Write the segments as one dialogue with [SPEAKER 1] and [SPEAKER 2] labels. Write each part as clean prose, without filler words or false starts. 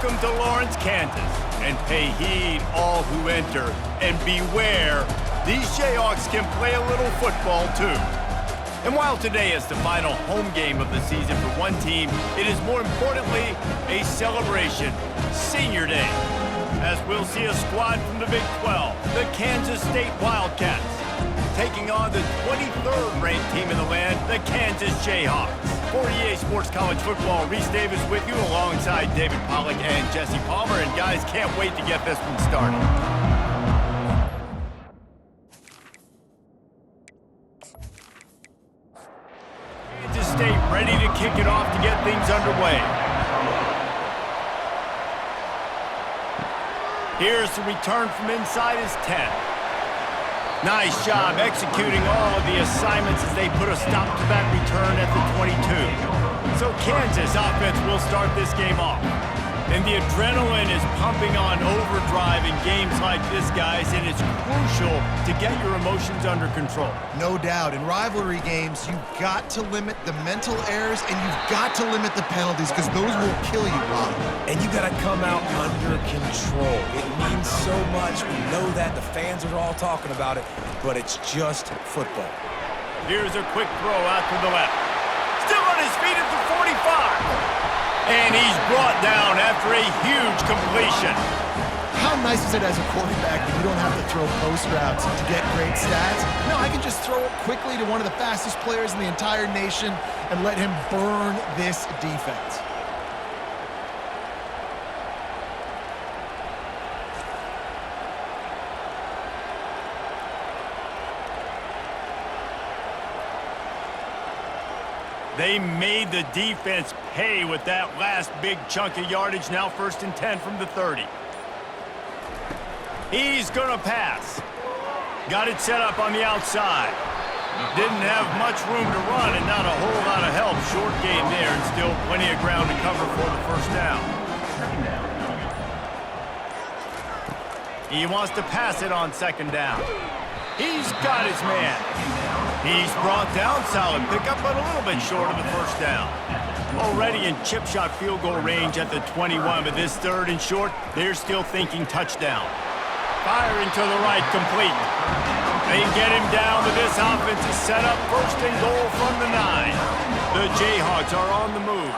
[SPEAKER 1] Welcome to Lawrence, Kansas, and pay heed all who enter, and beware, these Jayhawks can play a little football too. And while today is the final home game of the season for one team, it is more importantly a celebration, Senior Day, as we'll see a squad from the Big 12, the Kansas State Wildcats, taking on the 23rd ranked team in the land, the Kansas Jayhawks. For EA Sports College Football, Reese Davis with you alongside David Pollack and Jesse Palmer. And guys, can't wait to get this one started. Kansas State ready to kick it off to get things underway. Here's the return from inside his 10. Nice job executing all of the assignments as they put a stop to that return at the 22. So Kansas offense will start this game off. And the adrenaline is pumping on overdrive in games like this, guys, and it's crucial to get your emotions under control.
[SPEAKER 2] No doubt. In rivalry games, you've got to limit the mental errors and you've got to limit the penalties because those will kill you, Bob.
[SPEAKER 3] And you got to come out under control. It means so much. We know that. The fans are all talking about it, but it's just football.
[SPEAKER 1] Here's a quick throw out to the left. Still on his feet at the 45. And he's brought down after a huge completion.
[SPEAKER 2] How nice is it as a quarterback that you don't have to throw post routes to get great stats? No, I can just throw it quickly to one of the fastest players in the entire nation and let him burn this defense.
[SPEAKER 1] They made the defense pay with that last big chunk of yardage. Now 1st and 10 from the 30. He's going to pass. Got it set up on the outside. Didn't have much room to run and not a whole lot of help. Short game there and still plenty of ground to cover for the first down. He wants to pass it on 2nd down. He's got his man. He's brought down, solid pickup, but a little bit short of the first down. Already in chip shot field goal range at the 21, but this 3rd and short, they're still thinking touchdown. Firing to the right, complete. They get him down, but this offense is set up 1st and goal from the 9. The Jayhawks are on the move.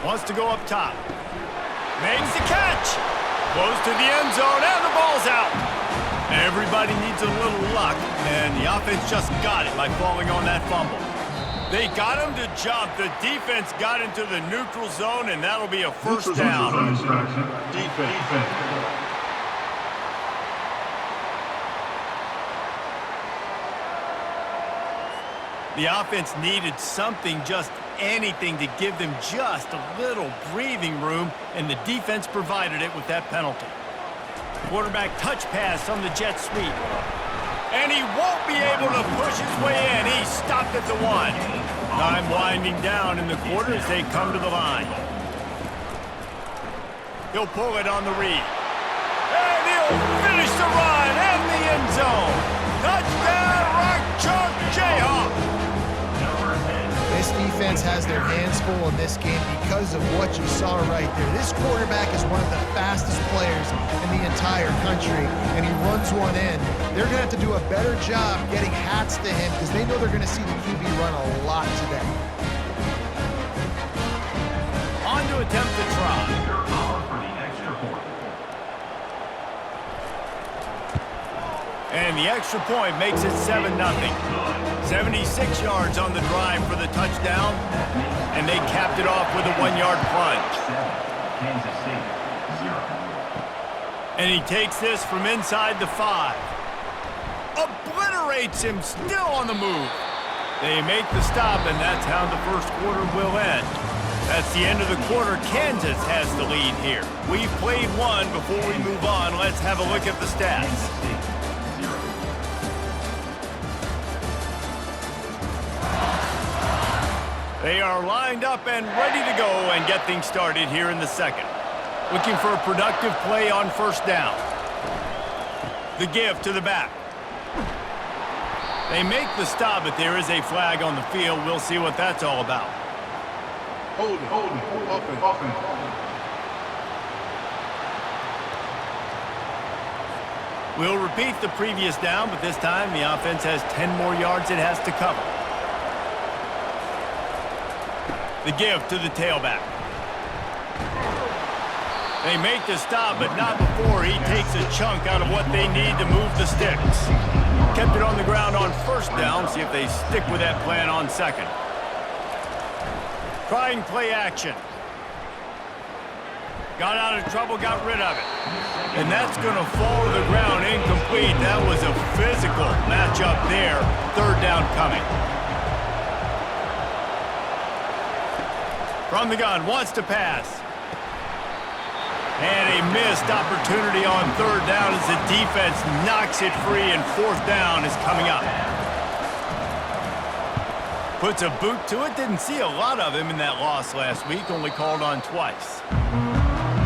[SPEAKER 1] Wants to go up top. Makes the catch. Close to the end zone, and the ball's out. Everybody needs a little luck, and the offense just got it by falling on that fumble. They got him to jump. The defense got into the neutral zone, and that'll be a first down. Defense. The offense needed something, just anything, to give them just a little breathing room, and the defense provided it with that penalty. Quarterback touch pass on the jet sweep. And he won't be able to push his way in. He stopped at the 1. Time winding down in the quarter as they come to the line. He'll pull it on the read. And he'll finish the run in the end zone. Touchdown, Rock Chalk Jayhawk.
[SPEAKER 2] This defense has their hands full in this game because of what you saw right there. This quarterback is one of the fastest players in the entire country, and he runs one in. They're going to have to do a better job getting hats to him because they know they're going to see the QB run a lot today.
[SPEAKER 1] On to attempt the try. And the extra point makes it 7-0. 76 yards on the drive for the touchdown, and they capped it off with a 1-yard plunge. And he takes this from inside the 5. Obliterates him, still on the move. They make the stop, and that's how the first quarter will end. That's the end of the quarter. Kansas has the lead here. We've played one. Before we move on, let's have a look at the stats. They are lined up and ready to go and get things started here in the 2nd. Looking for a productive play on 1st down. The give to the back. They make the stop, but there is a flag on the field. We'll see what that's all about.
[SPEAKER 4] Offense.
[SPEAKER 1] We'll repeat the previous down, but this time the offense has 10 more yards it has to cover. The give to the tailback. They make the stop, but not before he takes a chunk out of what they need to move the sticks. Kept it on the ground on first down. See if they stick with that plan on second. Trying play action. Got out of trouble, got rid of it. And that's going to fall to the ground incomplete. That was a physical matchup there. Third down coming. From the gun, wants to pass. And a missed opportunity on third down as the defense knocks it free, and fourth down is coming up. Puts a boot to it. Didn't see a lot of him in that loss last week, only called on twice.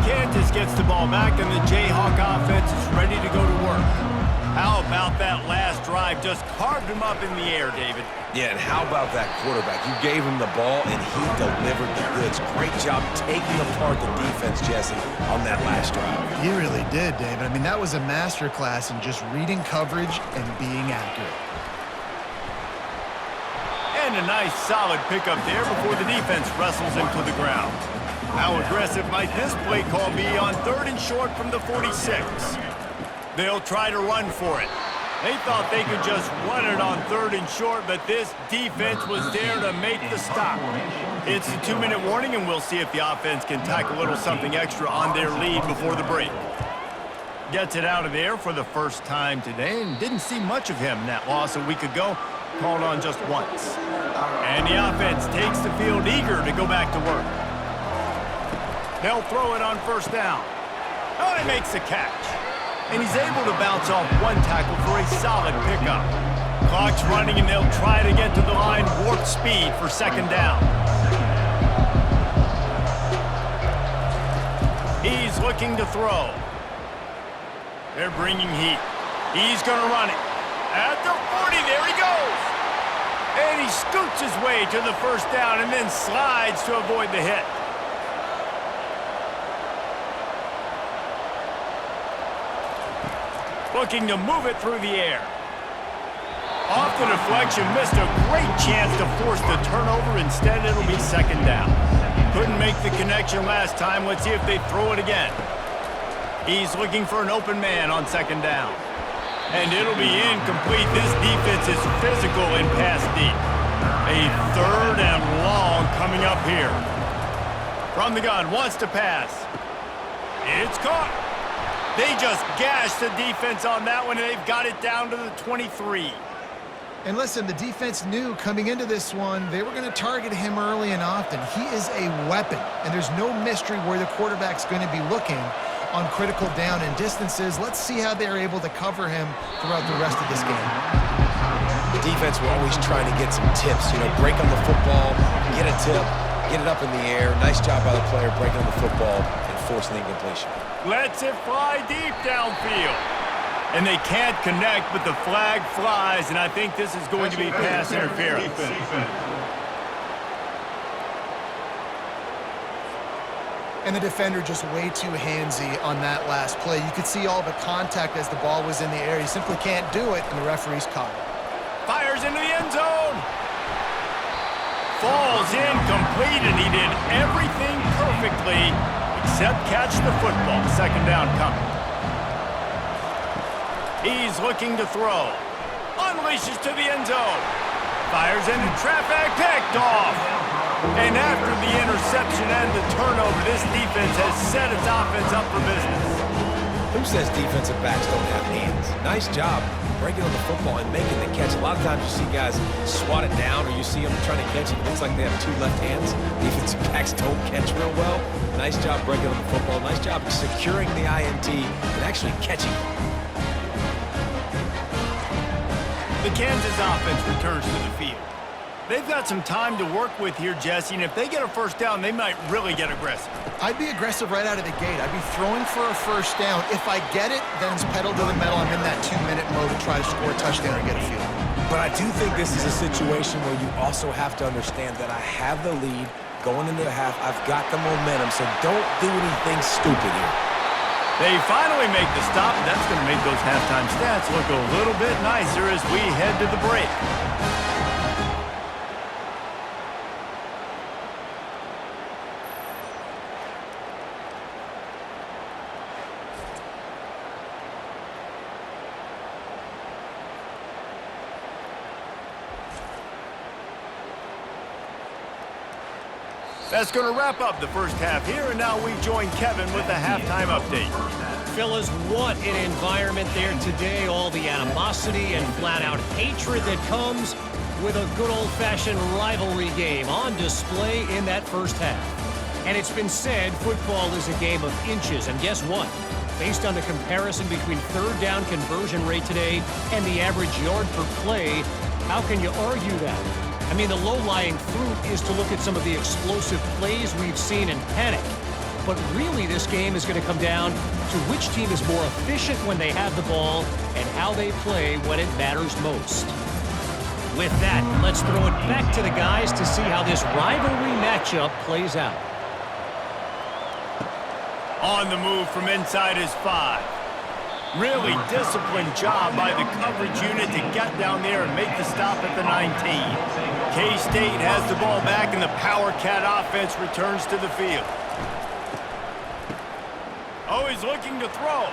[SPEAKER 1] Kansas gets the ball back, and the Jayhawk offense is ready to go to work. How about that last drive? Just carved him up in the air, David.
[SPEAKER 3] Yeah, and how about that quarterback? You gave him the ball, and he delivered the goods. Great job taking apart the defense, Jesse, on that last drive.
[SPEAKER 2] He really did, David. I mean, that was a masterclass in just reading coverage and being accurate.
[SPEAKER 1] And a nice solid pickup there before the defense wrestles him to the ground. How aggressive might this play call be on third and short from the 46? They'll try to run for it. They thought they could just run it on third and short, but this defense was there to make the stop. It's a 2-minute warning, and we'll see if the offense can tack a little something extra on their lead before the break. Gets it out of there for the first time today, and didn't see much of him in that loss a week ago. Called on just once. And the offense takes the field eager to go back to work. They'll throw it on first down. Oh, he makes the catch. And he's able to bounce off one tackle for a solid pickup. Clock's running, and they'll try to get to the line warp speed for second down. He's looking to throw. They're bringing heat. He's going to run it. At the 40, there he goes. And he scoots his way to the first down and then slides to avoid the hit. Looking to move it through the air. Off the deflection, missed a great chance to force the turnover. Instead, it'll be second down. Couldn't make the connection last time. Let's see if they throw it again. He's looking for an open man on second down. And it'll be incomplete. This defense is physical in pass deep. A third and long coming up here. From the gun, wants to pass. It's caught. They just gashed the defense on that one, and they've got it down to the 23.
[SPEAKER 2] And listen, the defense knew coming into this one, they were going to target him early and often. He is a weapon, and there's no mystery where the quarterback's going to be looking on critical down and distances. Let's see how they're able to cover him throughout the rest of this game.
[SPEAKER 3] The defense were always trying to get some tips, break on the football, get a tip, get it up in the air. Nice job by the player breaking on the football and forcing the incompletion.
[SPEAKER 1] Lets it fly deep downfield. And they can't connect, but the flag flies, and I think this is going to be pass interference.
[SPEAKER 2] And the defender just way too handsy on that last play. You could see all the contact as the ball was in the air. He simply can't do it, and the referee's caught it.
[SPEAKER 1] Fires into the end zone. Falls incomplete, and he did everything perfectly except catch the football. Second down coming. He's looking to throw. Unleashes to the end zone. Fires into traffic, picked off. And after the interception and the turnover, this defense has set its offense up for business.
[SPEAKER 3] Who says defensive backs don't have hands? Nice job breaking on the football and making the catch. A lot of times you see guys swat it down, or you see them trying to catch it. It looks like they have two left hands. Defensive backs don't catch real well. Nice job breaking on the football. Nice job securing the INT and actually catching it.
[SPEAKER 1] The Kansas offense returns to the field. They've got some time to work with here, Jesse, and if they get a first down, they might really get aggressive.
[SPEAKER 2] I'd be aggressive right out of the gate. I'd be throwing for a first down. If I get it, then it's pedal to the metal. I'm in that 2-minute mode to try to score a touchdown or get a field.
[SPEAKER 3] But I do think this is a situation where you also have to understand that I have the lead. Going into the half, I've got the momentum, so don't do anything stupid here.
[SPEAKER 1] They finally make the stop, and that's going to make those halftime stats look a little bit nicer as we head to the break. That's going to wrap up the first half here, and now we join Kevin with the halftime update.
[SPEAKER 4] Fellas, what an environment there today. All the animosity and flat-out hatred that comes with a good old-fashioned rivalry game on display in that first half. And it's been said football is a game of inches, and guess what? Based on the comparison between third down conversion rate today and the average yard per play, how can you argue that? I mean, the low-lying fruit is to look at some of the explosive plays we've seen in panic. But really, this game is going to come down to which team is more efficient when they have the ball and how they play when it matters most. With that, let's throw it back to the guys to see how this rivalry matchup plays out.
[SPEAKER 1] On the move from inside his 5. Really disciplined job by the coverage unit to get down there and make the stop at the 19. K-State has the ball back, and the Power Cat offense returns to the field. Oh, he's looking to throw.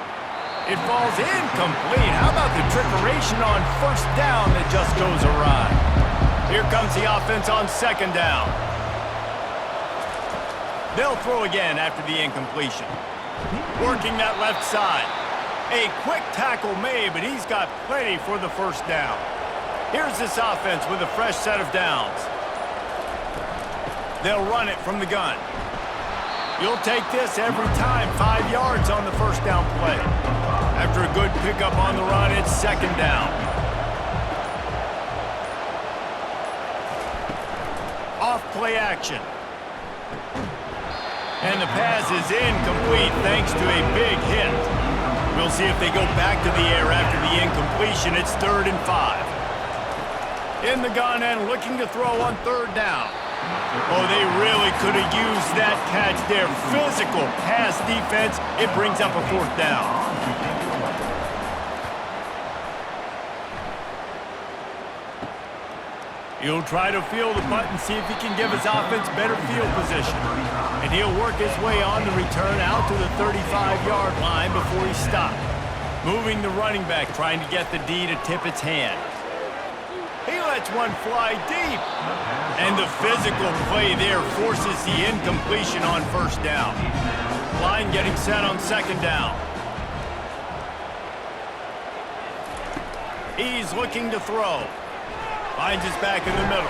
[SPEAKER 1] It falls incomplete. How about the trickeration on first down that just goes awry? Here comes the offense on second down. They'll throw again after the incompletion. Working that left side. A quick tackle made, but he's got plenty for the first down. Here's this offense with a fresh set of downs. They'll run it from the gun. You'll take this every time. 5 yards on the first down play. After a good pickup on the run, it's second down. Off play action. And the pass is incomplete thanks to a big hit. We'll see if they go back to the air after the incompletion. It's 3rd and 5. In the gun and looking to throw on third down. Oh, they really could have used that catch there. Physical pass defense. It brings up a 4th down. He'll try to feel the punt and see if he can give his offense better field position. And he'll work his way on the return out to the 35-yard line before he stopped. Moving the running back, trying to get the D to tip its hand. He lets one fly deep. And the physical play there forces the incompletion on first down. Line getting set on second down. He's looking to throw. Finds his back in the middle.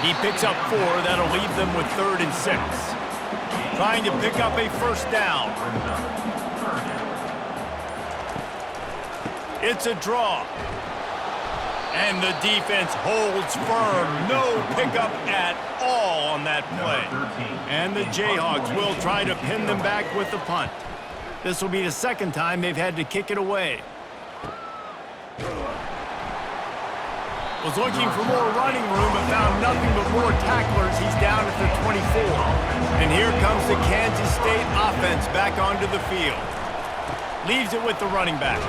[SPEAKER 1] He picks up 4. That'll leave them with 3rd and 6. Trying to pick up a first down. It's a draw. And the defense holds firm. No pickup at all on that play. And the Jayhawks will try to pin them back with the punt. This will be the second time they've had to kick it away. Was looking for more running room, but found nothing but more tacklers. He's down at the 24. And here comes the Kansas State offense back onto the field. Leaves it with the running back.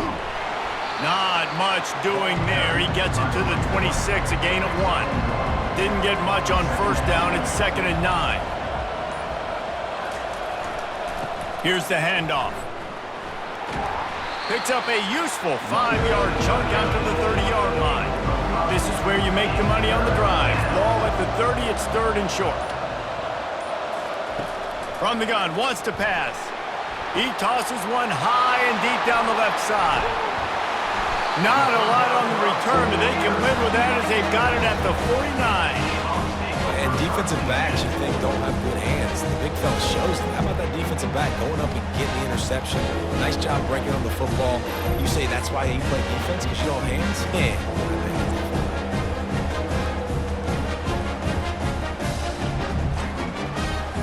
[SPEAKER 1] Not much doing there. He gets it to the 26, a gain of 1. Didn't get much on first down. It's 2nd and 9. Here's the handoff. Picks up a useful 5-yard chunk out to the 30-yard line. This is where you make the money on the drive. Ball at the 30, it's 3rd and short. From the gun, wants to pass. He tosses one high and deep down the left side. Not a lot on the return, but they can live with that as they've got it at the 49.
[SPEAKER 3] And defensive backs, you think, don't have good hands. The big fella shows them. How about that defensive back going up and getting the interception? Nice job breaking on the football. You say that's why you play defense, because you don't have hands? Man.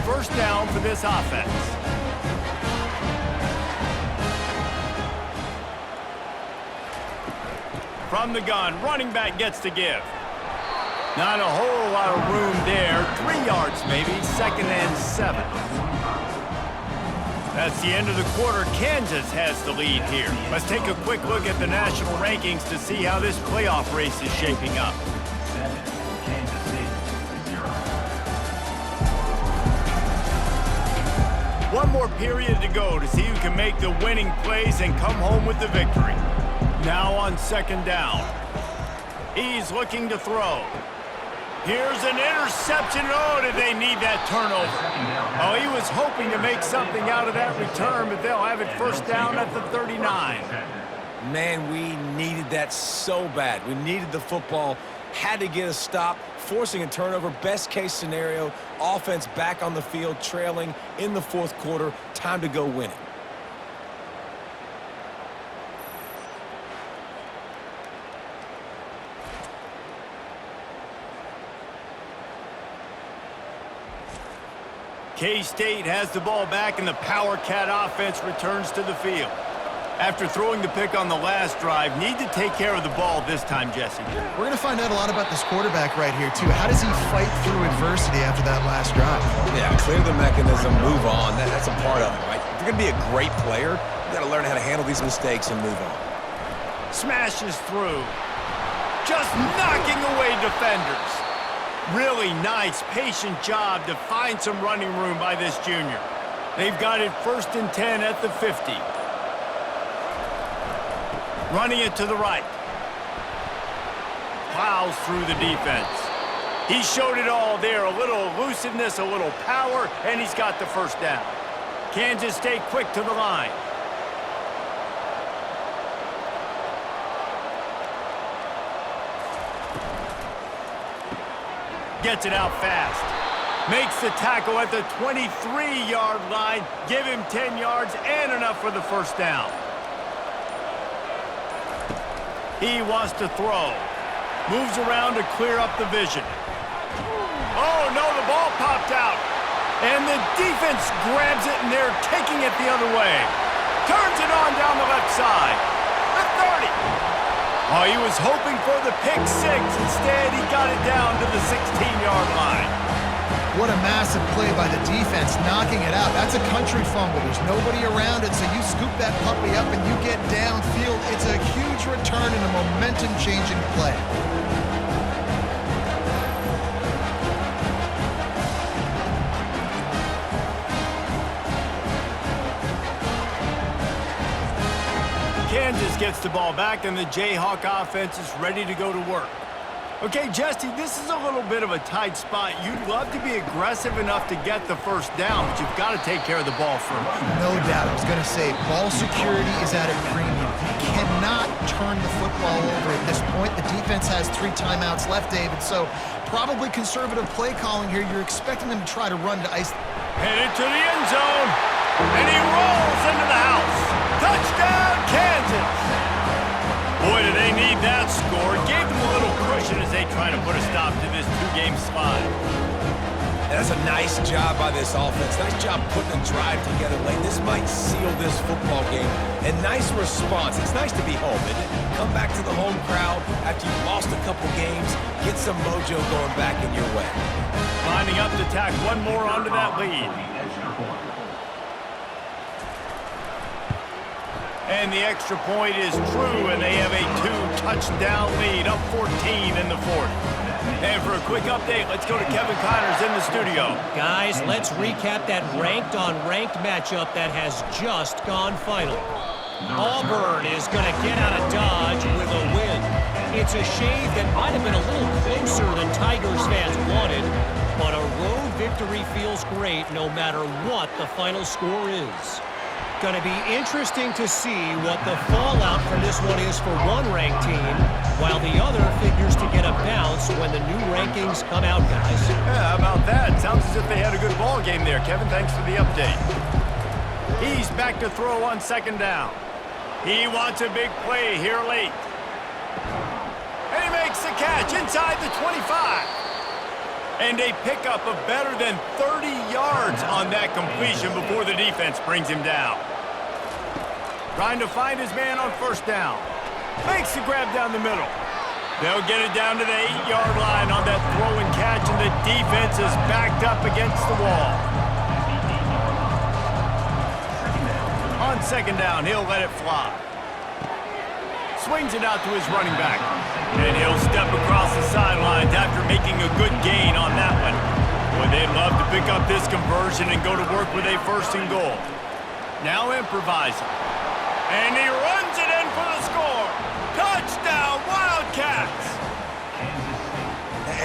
[SPEAKER 1] First down for this offense. From the gun, running back gets to give. Not a whole lot of room there. 3 yards maybe, 2nd and 7. That's the end of the quarter. Kansas has the lead here. Let's take a quick look at the national rankings to see how this playoff race is shaping up. One more period to go to see who can make the winning plays and come home with the victory. Now on 2nd down. He's looking to throw. Here's an interception. Oh, did they need that turnover? Oh, he was hoping to make something out of that return, but they'll have it 1st down at the 39.
[SPEAKER 3] Man, we needed that so bad. We needed the football, had to get a stop, forcing a turnover. Best case scenario, offense back on the field, trailing in the 4th quarter. Time to go win it.
[SPEAKER 1] K-State has the ball back, and the Power Cat offense returns to the field. After throwing the pick on the last drive, need to take care of the ball this time, Jesse.
[SPEAKER 2] We're going to find out a lot about this quarterback right here, too. How does he fight through adversity after that last drive?
[SPEAKER 3] Yeah, clear the mechanism, move on. That's a part of it, right? If you're going to be a great player, you got to learn how to handle these mistakes and move on.
[SPEAKER 1] Smashes through. Just knocking away defenders. Really nice, patient job to find some running room by this junior. They've got it 1st and 10 at the 50. Running it to the right. Plows through the defense. He showed it all there. A little elusiveness, a little power, and he's got the 1st down. Kansas State quick to the line. Gets it out fast. Makes the tackle at the 23-yard line. Give him 10 yards and enough for the 1st down. He wants to throw. Moves around to clear up the vision. Oh, no, the ball popped out. And the defense grabs it, and they're taking it the other way. Turns it on down the left side. The 30. Oh, he was hoping for the pick 6. Instead, he got it down to the 16-yard line.
[SPEAKER 2] What a massive play by the defense, knocking it out. That's a country fumble. There's nobody around it, so you scoop that puppy up and you get downfield. It's a huge return and a momentum-changing play.
[SPEAKER 1] Kansas gets the ball back, and the Jayhawk offense is ready to go to work. Okay, Jesse, this is a little bit of a tight spot. You'd love to be aggressive enough to get the 1st down, but you've got to take care of the ball first.
[SPEAKER 2] No doubt. I was going to say, ball security is at a premium. You cannot turn the football over at this point. The defense has 3 timeouts left, David, so probably conservative play calling here. You're expecting them to try to run to ice.
[SPEAKER 1] Headed to the end zone, and he rolls into the house. Touchdown, Kansas! Boy, do they need that score. Gave them a little cushion as they try to put a stop to this 2-game slide.
[SPEAKER 3] And that's a nice job by this offense. Nice job putting a drive together late. This might seal this football game. And nice response. It's nice to be home, isn't it? Come back to the home crowd after you've lost a couple games. Get some mojo going back in your way.
[SPEAKER 1] Lining up to tack one more onto that lead. And the extra point is true, and they have a 2-touchdown lead, up 14 in the 4th. And for a quick update, let's go to Kevin Connors in the studio.
[SPEAKER 4] Guys, let's recap that ranked-on-ranked matchup that has just gone final. Auburn is going to get out of Dodge with a win. It's a shave that might have been a little closer than Tigers fans wanted, but a road victory feels great no matter what the final score is. Going to be interesting to see what the fallout from this one is for one ranked team, while the other figures to get a bounce when the new rankings come out, guys.
[SPEAKER 1] Yeah, how about that? Sounds as if they had a good ball game there. Kevin, thanks for the update. He's back to throw on 2nd down. He wants a big play here late. And he makes the catch inside the 25. And a pickup of better than 30 yards on that completion before the defense brings him down. Trying to find his man on 1st down. Makes the grab down the middle. They'll get it down to the 8-yard line on that throw and catch, and the defense is backed up against the wall. On second down, he'll let it fly. Swings it out to his running back. And he'll step across the sidelines after making a good gain on that one. Boy, they'd love to pick up this conversion and go to work with a 1st and goal. Now improvising. And he runs it in for the score. Touchdown, Wildcats!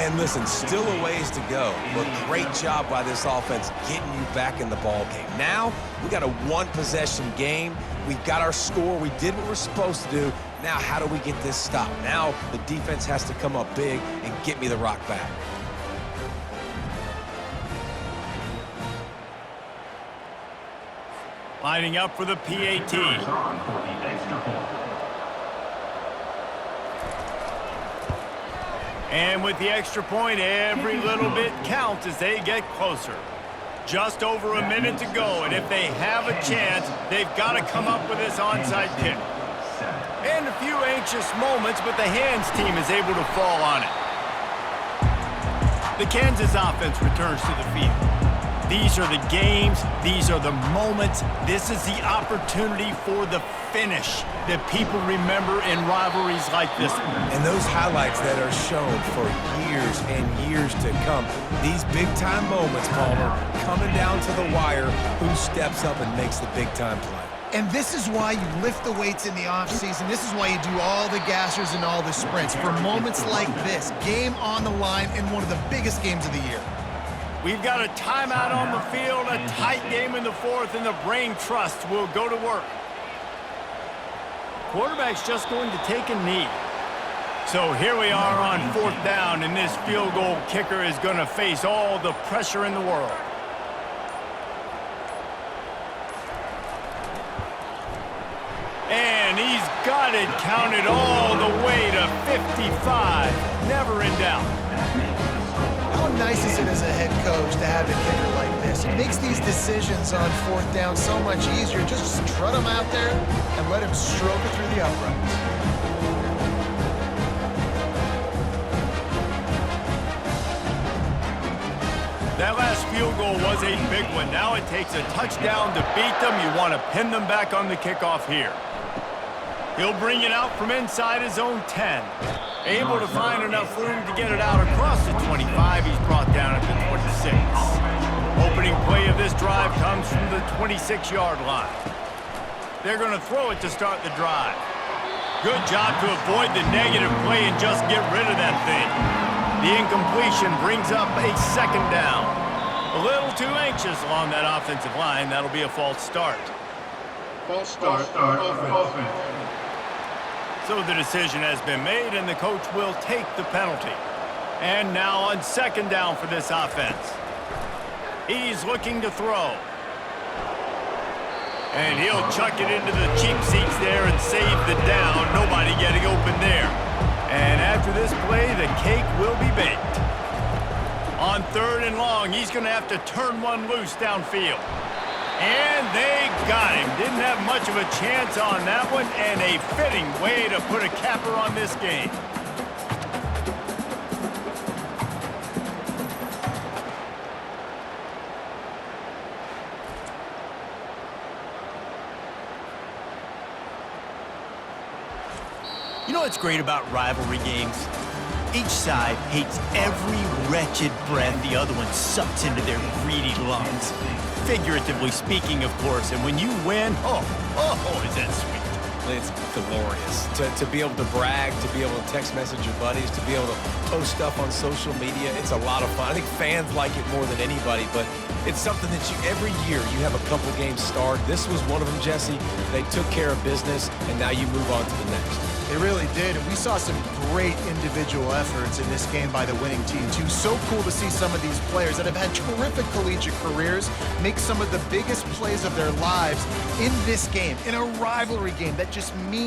[SPEAKER 3] And listen, still a ways to go, but great job by this offense getting you back in the ball game. Now, we got a one-possession game. We got our score. We did what we're supposed to do. Now, how do we get this stopped? Now, the defense has to come up big and get me the rock back.
[SPEAKER 1] Lining up for the PAT. And with the extra point, every little bit counts as they get closer. Just over a minute to go, and if they have a chance, they've got to come up with this onside kick. And a few anxious moments, but the hands team is able to fall on it. The Kansas offense returns to the field. These are the games, these are the moments, this is the opportunity for the finish that people remember in rivalries like this one.
[SPEAKER 3] And those highlights that are shown for years and years to come, these big-time moments, Palmer, coming down to the wire, who steps up and makes the big-time play.
[SPEAKER 2] And this is why you lift the weights in the offseason. This is why you do all the gassers and all the sprints. For moments like this, game on the line in one of the biggest games of the year.
[SPEAKER 1] We've got a timeout on the field, a tight game in the 4th, and the brain trust will go to work. Quarterback's just going to take a knee. So here we are on 4th down, and this field goal kicker is going to face all the pressure in the world. And he's got it counted all the way to 55. Never in doubt.
[SPEAKER 2] How nice is it as a head coach to have a kicker like this? It makes these decisions on 4th down so much easier. Just strut him out there and let him stroke it through the uprights.
[SPEAKER 1] That last field goal was a big one. Now it takes a touchdown to beat them. You want to pin them back on the kickoff here. He'll bring it out from inside his own 10. Able to find enough room to get it out across the 25. He's brought down at the 26. Opening play of this drive comes from the 26-yard line. They're going to throw it to start the drive. Good job to avoid the negative play and just get rid of that thing. The incompletion brings up a 2nd down. A little too anxious along that offensive line. That'll be a false start.
[SPEAKER 5] False start. Offense.
[SPEAKER 1] So the decision has been made, and the coach will take the penalty. And now on 2nd down for this offense. He's looking to throw. And he'll chuck it into the cheap seats there and save the down. Nobody getting open there. And after this play, the cake will be baked. On 3rd and long, he's going to have to turn one loose downfield. And they got him. Didn't have much of a chance on that one, and a fitting way to put a capper on this game. You know what's great about rivalry games? Each side hates every wretched breath the other one sucks into their greedy lungs. Figuratively speaking, of course, and when you win, oh, is that sweet.
[SPEAKER 3] It's glorious to be able to brag, to be able to text message your buddies, to be able to post stuff on social media. It's a lot of fun. I think fans like it more than anybody, but it's something that every year you have a couple games start. This was one of them, Jesse. They took care of business, and now you move on to the next.
[SPEAKER 2] They really did, and we saw some great individual efforts in this game by the winning team, too. So cool to see some of these players that have had terrific collegiate careers make some of the biggest plays of their lives in this game, in a rivalry game that just means